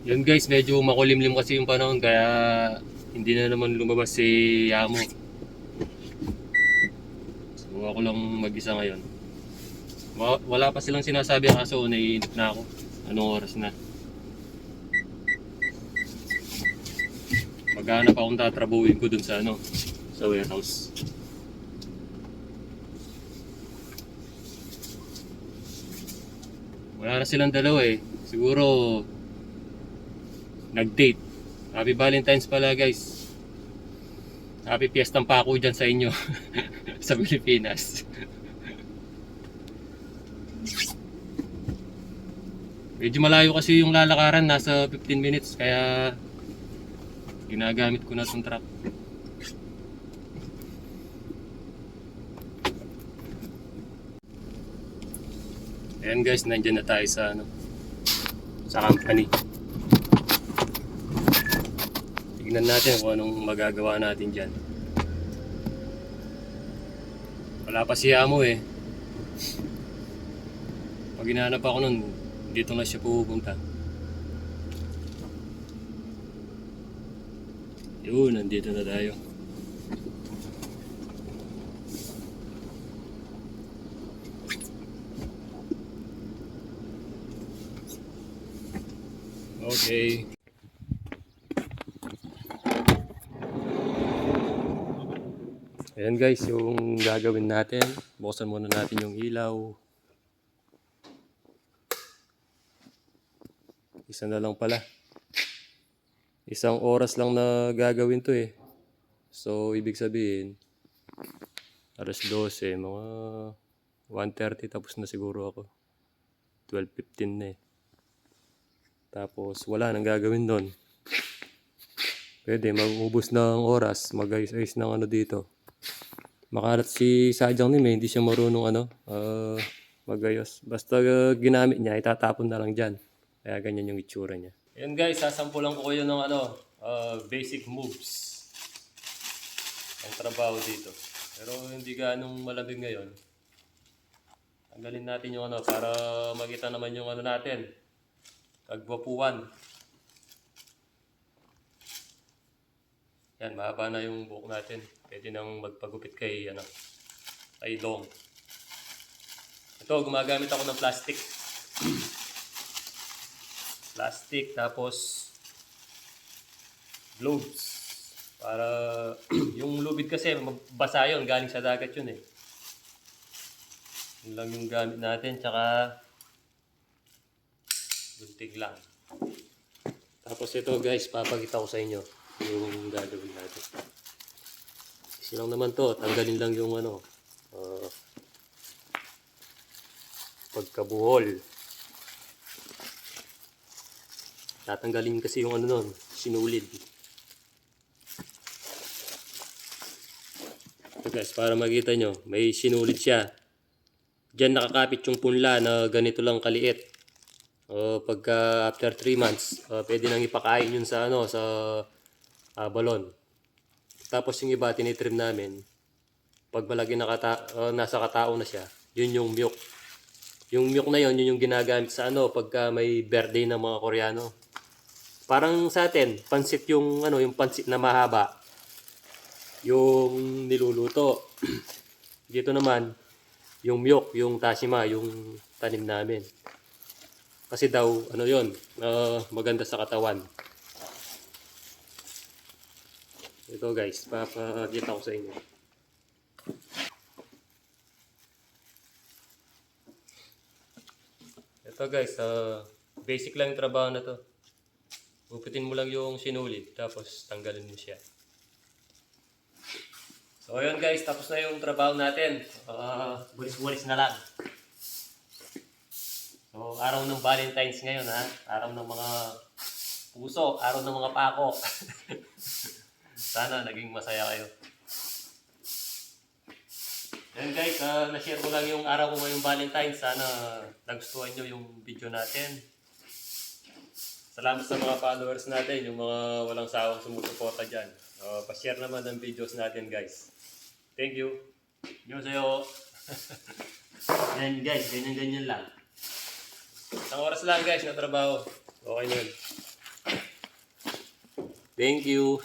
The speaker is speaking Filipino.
Yun guys, medyo makulimlim kasi yung panahon kaya hindi na naman lumabas si Yamo. So ako lang mag-isa ngayon. Wala pa silang sinasabi kaso naiinip na ako. Anong oras na? Maghanap akong tatrabuhin ko dun sa sa warehouse. Wala na silang dalawa eh. Siguro nag-date. Happy Valentine's pala guys. Happy Fiestang Pako dyan sa inyo. Sa Pilipinas. Medyo malayo kasi yung lalakaran. Nasa 15 minutes. Kaya ginagamit ko na itong truck. Ayan guys, nandyan na tayo sa sa company. Tignan natin kung anong magagawa natin dyan. Wala pa si Amo eh. Pag hinahanap ako nun, dito na siya pupunta. Yun, nandito na tayo. Okay. Ayan guys, yung gagawin natin. Buksan muna natin yung ilaw. Isa na lang pala. Isang oras lang na gagawin to eh. So, ibig sabihin, alas 12, mga 1:30 tapos na siguro ako. 12:15 na eh. Tapos, wala nang gagawin doon. Pwede, mag-ubos ng oras, mag-ayos-ayos ng dito. Makalat si Sadyang Nim eh, hindi siya marunong mag-ayos. Basta ginamit niya, itatapon na lang dyan. Kaya ganyan yung itsura niya. Ayan guys, sasampulan ko kayo ng basic moves. Ang trabaho dito. Pero hindi ganong malamig ngayon. Tanggalin natin yung para makita naman yung natin. Kagwapuan. Yan, mahaba na yung buhok natin. Pwede nang magpagupit kay Long. Ito, gumagamit ako ng plastic. Plastic, tapos gloves. Para yung lubid kasi basa yun, galing sa dagat yun eh. Yun lang yung gamit natin, tsaka gunting lang. Tapos ito guys, papakita ko sa inyo yung gagawin natin. Kasi lang naman to, tanggalin lang yung pagkabuhol. Tatanggalin kasi yung sinulid. Ito guys, para makita nyo, may sinulid siya. Diyan nakakapit yung punla na ganito lang kaliit. Pagka after 3 months, pwede nang ipakain yun sa balon. Tapos yung iba tinitrim namin. Pag malagi nasa katao na siya, yun yung milk. Yung milk na yun yung ginagamit sa pagka may birthday ng mga Koreano. Parang sa atin, pansit yung yung pansit na mahaba. Yung niluluto. Dito naman, yung milk, yung tashima, yung tanim namin. Kasi daw, yun, maganda sa katawan. Ito guys, papakita ko sa inyo. Ito guys, basic lang yung trabaho na to. Gupitin mo lang yung sinulid, tapos tanggalin mo siya. So ayun guys, tapos na yung trabaho natin. Bulis-bulis na lang. So araw ng Valentine's ngayon ha. Araw ng mga puso, araw ng mga pako. Sana naging masaya kayo. Yan guys, na-share ko lang yung araw ko ngayong Valentine's. Sana nagustuhan nyo yung video natin. Salamat sa mga followers natin, yung mga walang sawang sumusuporta dyan. Pa-share naman ng videos natin guys. Thank you. Yun sa'yo. Yan guys, ganyan-ganyan lang. Isang oras lang guys na trabaho. Okay na yun. Thank you.